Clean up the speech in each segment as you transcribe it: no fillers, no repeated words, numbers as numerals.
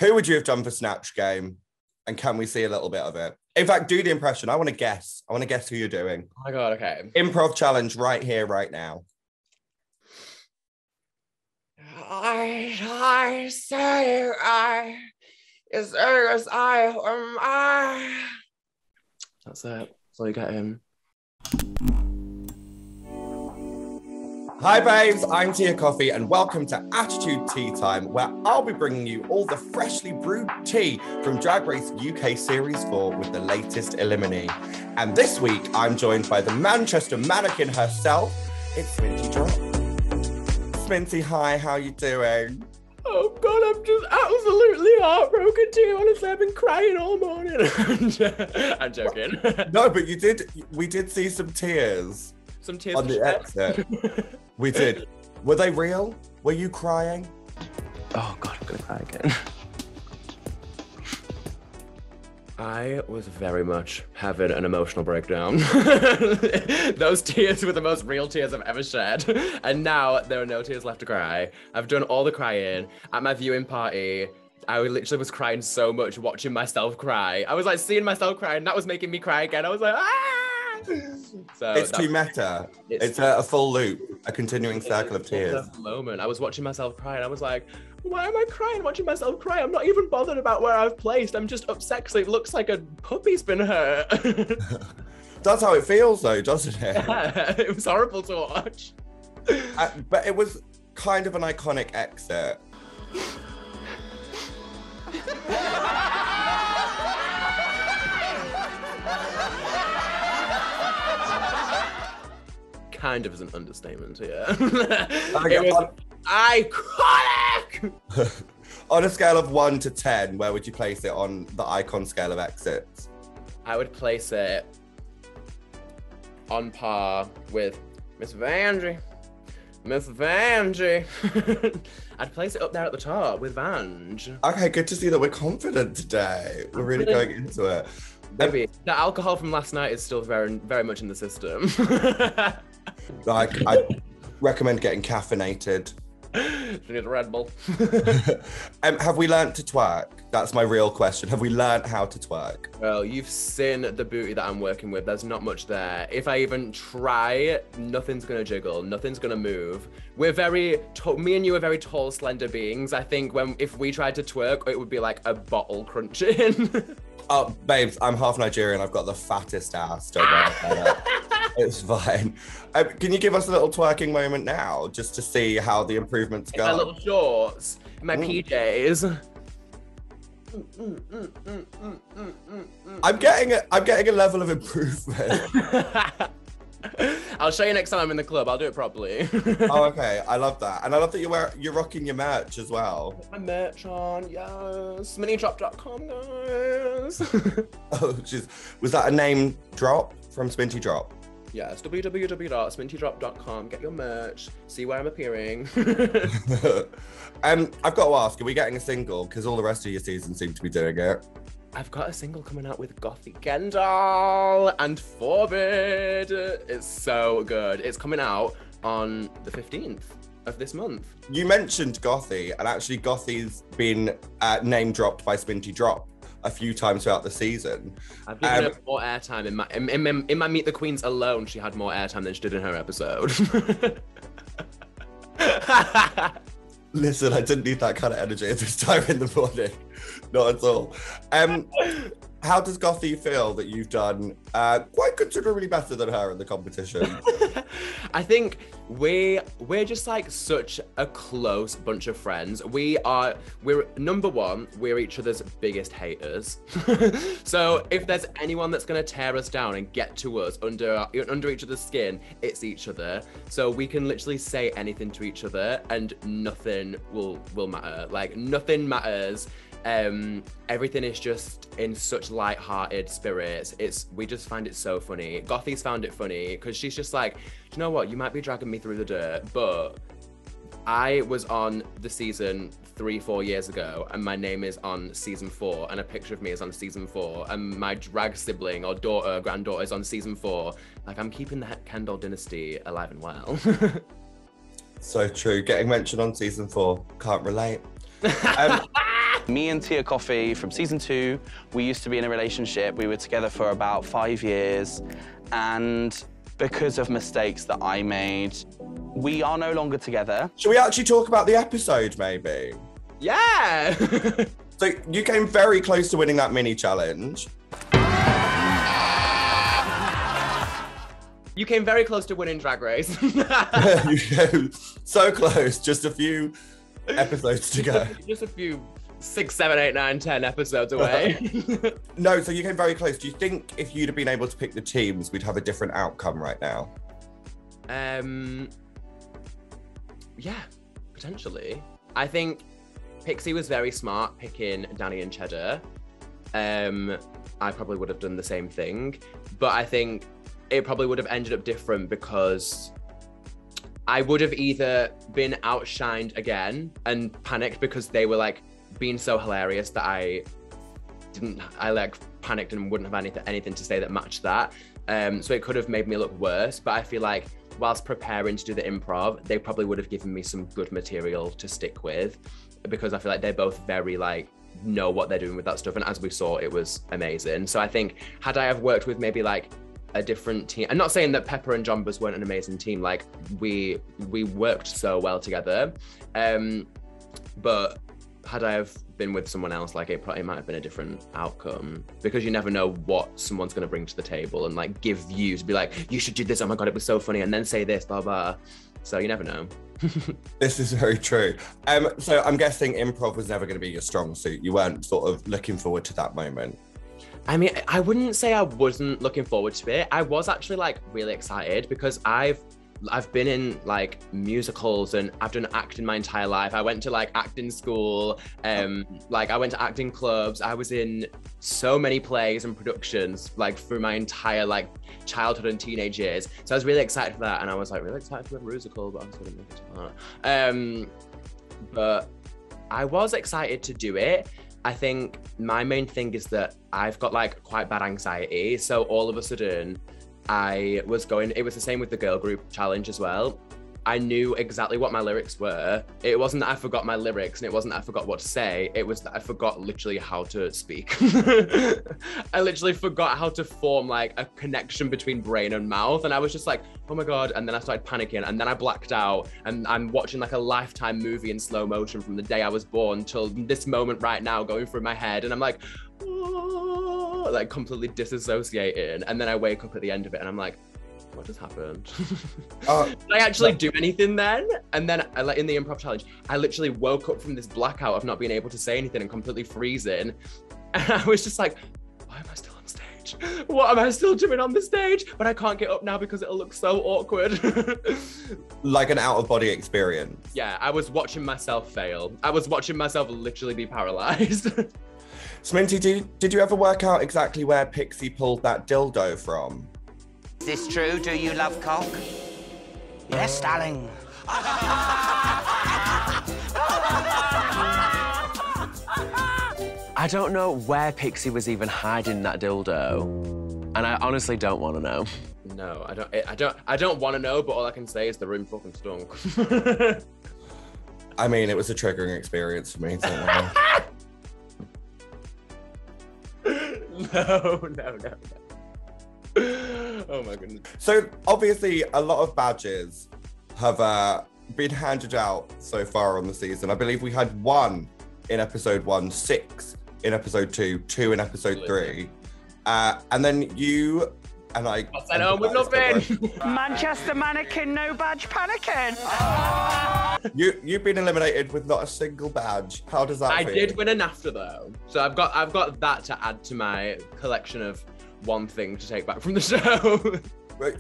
Who would you have done for Snatch Game? And can we see a little bit of it? In fact, do the impression. I want to guess. I want to guess who you're doing. Oh my God, okay. Improv challenge right here, right now. I say I is as I am I. That's it. That's all you get him. Hi babes, I'm Tia Kofi and welcome to Attitude Tea Time, where I'll be bringing you all the freshly brewed tea from Drage Race UK Series 4 with the latest eliminee. And this week, I'm joined by the Manchester Mannequin herself. It's Sminty Drop. Sminty, hi, how you doing? Oh God, I'm just absolutely heartbroken too. Honestly, I've been crying all morning. I'm joking. No, but we did see some tears. Some tears on the exit. We did. Were they real? Were you crying? Oh God, I'm gonna cry again. I was very much having an emotional breakdown. Those tears were the most real tears I've ever shed. And now there are no tears left to cry. I've done all the crying. At my viewing party, I literally was crying so much watching myself cry. I was like seeing myself cry and that was making me cry again. I was like, ah! So it's too meta. It's a full loop, a continuing circle of tears. Moment. I was watching myself cry and I was like, why am I crying watching myself cry? I'm not even bothered about where I've placed. I'm just upset because it looks like a puppy's been hurt. That's how it feels though, doesn't it? Yeah, it was horrible to watch. But it was kind of an iconic exit. Kind of is an understatement here. It was iconic! On a scale of 1 to 10, where would you place it on the icon scale of exits? I would place it on par with Miss Vanjie. Miss Vanjie. I'd place it up there at the top with Vanj. Okay, good to see that we're confident today. We're really going into it. Maybe. The alcohol from last night is still very, very much in the system. Like, I recommend getting caffeinated. You need a Red Bull. Have we learnt to twerk? That's my real question. Have we learnt how to twerk? Well, you've seen the booty that I'm working with. There's not much there. If I even try, nothing's gonna jiggle. Nothing's gonna move. We're very, me and you are very tall, slender beings. I think if we tried to twerk, it would be like a bottle crunching. Oh, babes, I'm half Nigerian. I've got the fattest ass. Don't worry about it. It's fine. Can you give us a little twerking moment now, just to see how the improvements go? My little shorts, my PJs. I'm getting a level of improvement. I'll show you next time I'm in the club. I'll do it properly. Oh, okay. I love that. And I love that you're rocking your merch as well. Put my merch on, yes. SmintyDrop.com, guys. Oh, was that a name drop from Sminty Drop? Yes, www.smintydrop.com. Get your merch. See where I'm appearing. I've got to ask, are we getting a single? Because all the rest of your season seem to be doing it. I've got a single coming out with Gothy Kendoll and Forbid. It's so good. It's coming out on the 15th of this month. You mentioned Gothy, and actually Gothy's been name dropped by Sminty Drop a few times throughout the season. I've given her more airtime in my Meet the Queens alone. She had more airtime than she did in her episode. Listen, I didn't need that kind of energy at this time in the morning. Not at all. How does Gothy feel that you've done quite considerably better than her in the competition? I think we're just like such a close bunch of friends. We're number one, we're each other's biggest haters. So if there's anyone that's gonna tear us down and get to us under each other's skin, it's each other. So we can literally say anything to each other and nothing will matter. Like nothing matters. Everything is just in such light-hearted spirits. We just find it so funny. Gothy's found it funny because she's just like, you know what, you might be dragging me through the dirt, but I was on the season 3-4 years ago and my name is on season 4 and a picture of me is on season 4 and my drag sibling or granddaughter is on season 4. Like, I'm keeping the Kendoll dynasty alive and well. So true. Getting mentioned on season 4. Can't relate. Me and Tia Kofi from season 2, we used to be in a relationship. We were together for about 5 years, and because of mistakes that I made, we are no longer together. Should we actually talk about the episode, maybe? Yeah! So you came very close to winning that mini challenge. You came very close to winning Drag Race. You came so close, just a few episodes to go. Just a few 6, 7, 8, 9, 10 episodes away. No, so you came very close. Do you think if you'd have been able to pick the teams, we'd have a different outcome right now? Yeah, potentially. I think Pixie was very smart picking Danny and Cheddar. I probably would have done the same thing, but I think it probably would have ended up different because I would have either been outshined again and panicked because they were like being so hilarious that I like panicked and wouldn't have anything to say that matched that. So it could have made me look worse, but I feel like whilst preparing to do the improv, they probably would have given me some good material to stick with, because I feel like they're both very like know what they're doing with that stuff, and as we saw, it was amazing. So I think had I have worked with maybe like a different team, I'm not saying that Peppa and Jombas weren't an amazing team, like we worked so well together, but had I have been with someone else, like it might have been a different outcome, because you never know what someone's going to bring to the table and like give you to be like, you should do this, oh my god it was so funny, and then say this, blah blah. So you never know. This is very true. So I'm guessing improv was never going to be your strong suit. You weren't sort of looking forward to that moment. I mean, I wouldn't say I wasn't looking forward to it. I was actually like really excited because I've been in like musicals and I've done acting my entire life. I went to like acting school, like I went to acting clubs. I was in so many plays and productions like through my entire like childhood and teenage years. So I was really excited for that, and I was like really excited for the musical, but I was going to make it to that. But I was excited to do it. I think my main thing is that I've got like quite bad anxiety. So all of a sudden it was the same with the girl group challenge as well. I knew exactly what my lyrics were. It wasn't that I forgot my lyrics, and it wasn't that I forgot what to say. It was that I forgot literally how to speak. I literally forgot how to form like a connection between brain and mouth. And I was just like, oh my God. And then I started panicking, and then I blacked out, and I'm watching like a Lifetime movie in slow motion from the day I was born till this moment right now going through my head. And I'm like, oh, like completely disassociating. And then I wake up at the end of it and I'm like, what just happened? Did I actually do anything then? And then I like in the improv challenge, I literally woke up from this blackout of not being able to say anything and completely freezing. And I was just like, why am I still on stage? What am I still doing on the stage? But I can't get up now because it'll look so awkward. Like an out-of-body experience. Yeah, I was watching myself fail. I was watching myself literally be paralyzed. Sminty, did you ever work out exactly where Pixie pulled that dildo from? Is this true? Do you love cock? Yes, darling. I don't know where Pixie was even hiding that dildo, and I honestly don't want to know. No, I don't want to know, but all I can say is the room fucking stunk. I mean, it was a triggering experience for me. So No. Oh my goodness. So obviously a lot of badges have been handed out so far on the season. I believe we had 1 in episode 1, 6 in episode 2, 2 in episode 3. And then you and I... sent home with nothing. Manchester Mannequin, no badge panicking. You've been eliminated with not a single badge. How does that feel? I did win a NAFTA though. So I've got that to add to my collection of one thing to take back from the show.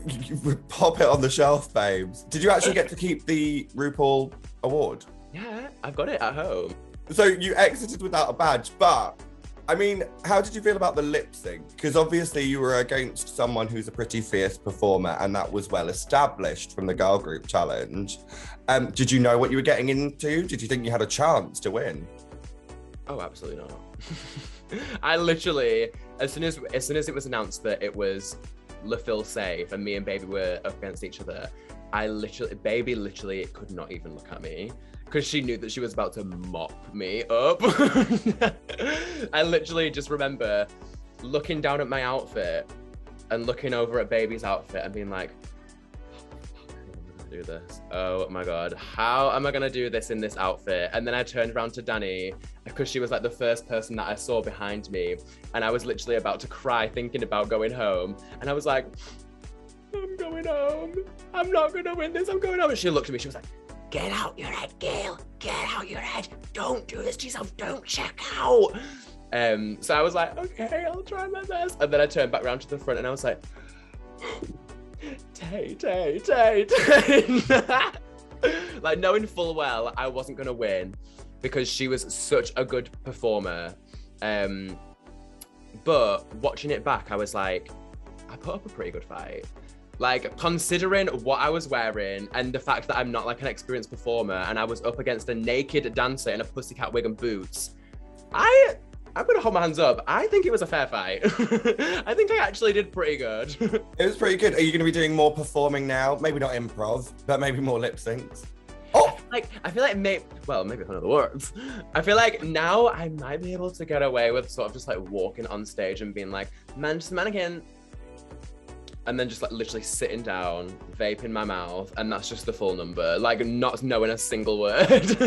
You pop it on the shelf, babes. Did you actually get to keep the RuPaul award? Yeah, I've got it at home. So you exited without a badge, but I mean, how did you feel about the lip sync? Because obviously you were against someone who's a pretty fierce performer, and that was well established from the girl group challenge. Did you know what you were getting into? Did you think you had a chance to win? Oh, absolutely not. I literally, as soon as it was announced that it was LaPhil safe and me and Baby were up against each other, baby literally could not even look at me because she knew that she was about to mop me up. I literally just remember looking down at my outfit and looking over at baby's outfit and being like, do this. Oh my God, how am I gonna do this in this outfit? And then I turned around to Danny because she was like the first person that I saw behind me, and I was literally about to cry thinking about going home, and I was like, I'm going home. I'm not gonna win this. I'm going home. And she looked at me. She was like, get out your head, Gail. Get out your head. Don't do this to yourself. Don't check out. So I was like, okay, I'll try my best. And then I turned back around to the front and I was like, Tay. Like knowing full well I wasn't gonna win because she was such a good performer. But watching it back, I was like, I put up a pretty good fight. Like, considering what I was wearing and the fact that I'm not like an experienced performer and I was up against a naked dancer in a pussycat wig and boots, I'm gonna hold my hands up. I think it was a fair fight. I think I actually did pretty good. It was pretty good. Are you gonna be doing more performing now? Maybe not improv, but maybe more lip syncs. Oh! I feel like maybe one of the words. I feel like now I might be able to get away with sort of just like walking on stage and being like, Manchester Mannequin. And then just like literally sitting down, vape in my mouth, and that's just the full number. Like not knowing a single word.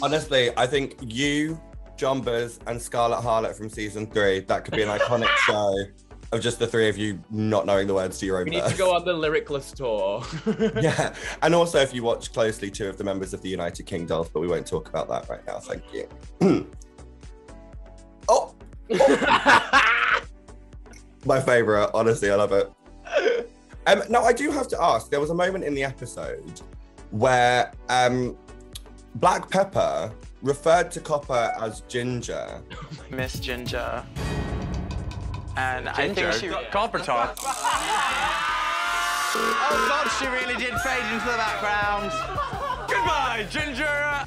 Honestly, I think you, Jombers, and Scarlet Harlot from season 3, that could be an iconic show of just the three of you not knowing the words to your own We need verse. to go on the lyricless tour. Yeah, and also if you watch closely, 2 of the members of the United Kingdom, but we won't talk about that right now, thank you. Oh! My favourite, honestly, I love it. Now, I do have to ask, there was a moment in the episode where Black Peppa referred to Copper as Ginger. Miss Ginger. And Ginger? I think she... Copper Top. Oh God, she really did fade into the background. Goodbye, Ginger.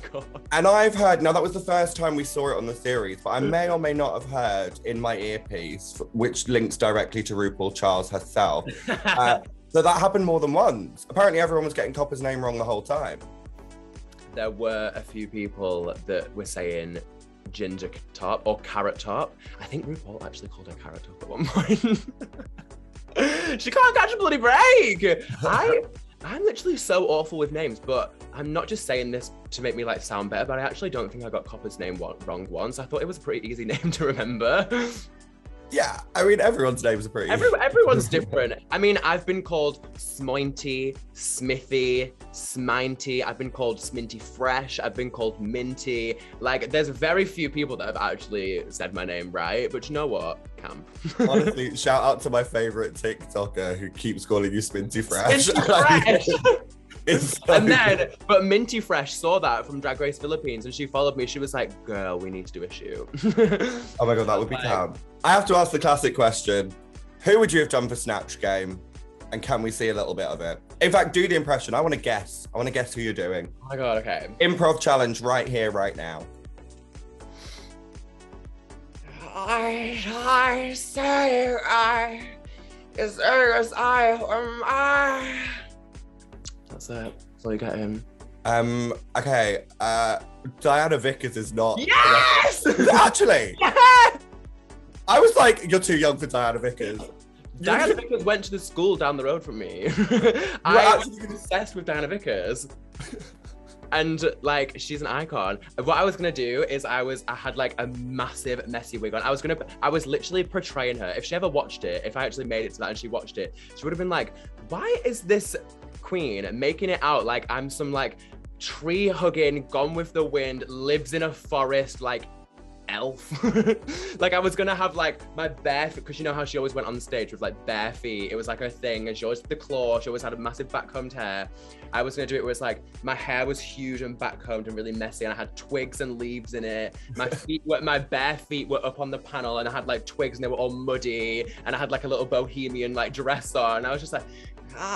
And I've heard, now that was the first time we saw it on the series, but I may or may not have heard in my earpiece, which links directly to RuPaul Charles herself, so that happened more than once. Apparently everyone was getting Copper's name wrong the whole time. There were a few people that were saying Ginger Top or Carrot Top. I think RuPaul actually called her Carrot Top at one point. She can't catch a bloody break. I'm literally so awful with names, but I'm not just saying this to make me like sound better, but I actually don't think I got Copper's name wrong once. I thought it was a pretty easy name to remember. Yeah, I mean, everyone's names are pretty. Everyone's different. I mean, I've been called Sminty, Smithy, Sminty. I've been called Sminty Fresh. I've been called Minty. Like, there's very few people that have actually said my name right, but you know what? Camp. Honestly, shout out to my favourite TikToker who keeps calling you Sminty Fresh. Sminty Fresh. So but Minty Fresh saw that from Drag Race Philippines and she followed me. She was like, girl, we need to do a shoot. Oh my God, that would be camp. I have to ask the classic question. Who would you have done for Snatch Game? And can we see a little bit of it? In fact, do the impression. I want to guess. I want to guess who you're doing. Oh my God, okay. Improv challenge right here, right now. I say as I am. That's it. That's all you get him. Okay. Diana Vickers is not. Yes! Actually. Yeah! I was like, you're too young for Diana Vickers. Diana Vickers went to the school down the road from me. I was obsessed with Diana Vickers. And like, she's an icon. What I was gonna do is I had like a massive messy wig on. I was literally portraying her. If she ever watched it, if I actually made it to that and she watched it, she would have been like, why is this queen making it out like I'm some like tree hugging, gone with the wind, lives in a forest, like elf. Like I was gonna have like my bare feet, because you know how she always went on stage with like bare feet. It was like her thing, and she always had the claw, she always had a massive backcombed hair. I was gonna do it where it's like my hair was huge and backcombed and really messy, and I had twigs and leaves in it. My bare feet were up on the panel, and I had like twigs and they were all muddy, and I had like a little bohemian like dress on, and I was just like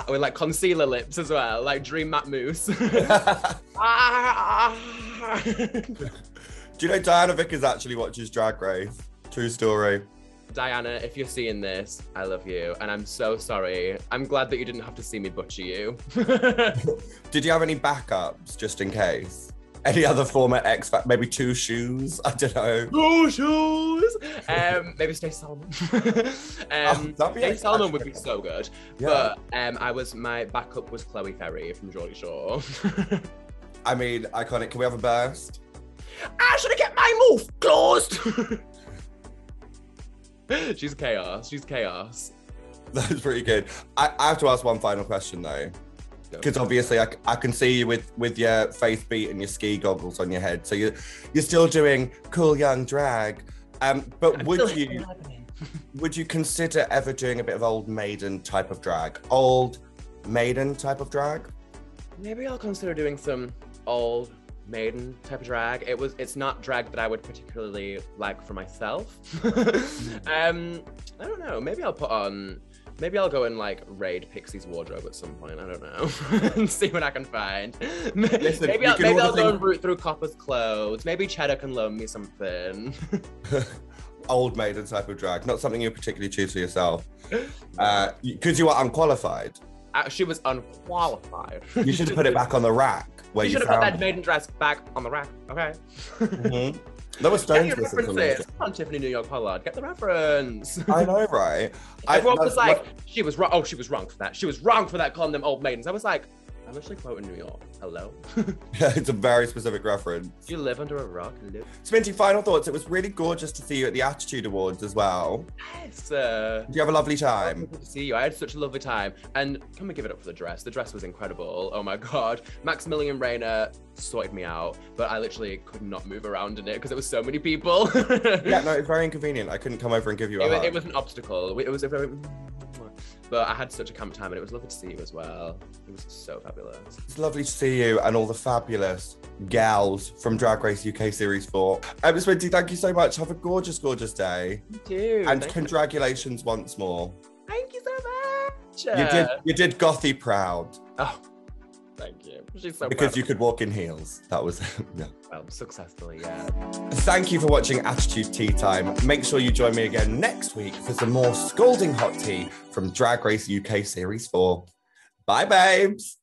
with like concealer lips as well, like Dream Matte Mousse. Do you know Diana Vickers actually watches Drag Race? True story. Diana, if you're seeing this, I love you, and I'm so sorry. I'm glad that you didn't have to see me butcher you. Did you have any backups, just in case? Any other former X Factor? Maybe 2 shoes? I don't know. 2 shoes! Maybe Stacey Solomon. Stacey Solomon would be so good. Yeah. But my backup was Chloe Ferry from Geordie Shore. I mean, iconic. Can we have a burst? I should have kept my mouth closed! She's chaos. She's chaos. That's pretty good. I have to ask one final question though. Because obviously I can see you with your face beat and your ski goggles on your head. So you're still doing cool young drag. But would you consider ever doing a bit of old maiden type of drag? Old maiden type of drag? Maybe I'll consider doing some old maiden type of drag. It's not drag that I would particularly like for myself. I don't know. Maybe I'll go and like raid Pixie's wardrobe at some point. I don't know. And see what I can find. Listen, maybe I'll go and root through Copper's clothes. Maybe Cheddar can loan me something. Old maiden type of drag, not something you particularly choose for yourself. Because you are unqualified. She was unqualified. You should have put it back on the rack. You should have put that maiden dress back on the rack, okay? Mm-hmm. There were stones references. Come on, Tiffany New York Pollard, get the reference. I know, right? Everyone was like, she was wrong. Oh, she was wrong for that. She was wrong for that, calling them old maidens. I was like, I'm actually quoting New York. Hello? Yeah, it's a very specific reference. You live under a rock. Hello? Sminty, final thoughts. It was really gorgeous to see you at the Attitude Awards as well. Yes. Did you have a lovely time? Good to see you. I had such a lovely time. And can we give it up for the dress? The dress was incredible. Oh my God. Maximilian Rayner sorted me out, but I literally could not move around in it because there was so many people. Yeah, no, it's very inconvenient. I couldn't come over and give you a hug. It was an obstacle. It was a very... But I had such a camp time and it was lovely to see you as well. It was so fabulous. It's lovely to see you and all the fabulous gals from Drag Race UK Series 4. Sminty, thank you so much. Have a gorgeous, gorgeous day. You too. And congratulations once more. Thank you so much. You did Gothy proud. Oh, thank you. She's so because proud. you could walk in heels. That was, yeah. Well, successfully, yeah. Thank you for watching Attitude Tea Time. Make sure you join me again next week for some more scalding hot tea from Drag Race UK Series 4. Bye, babes.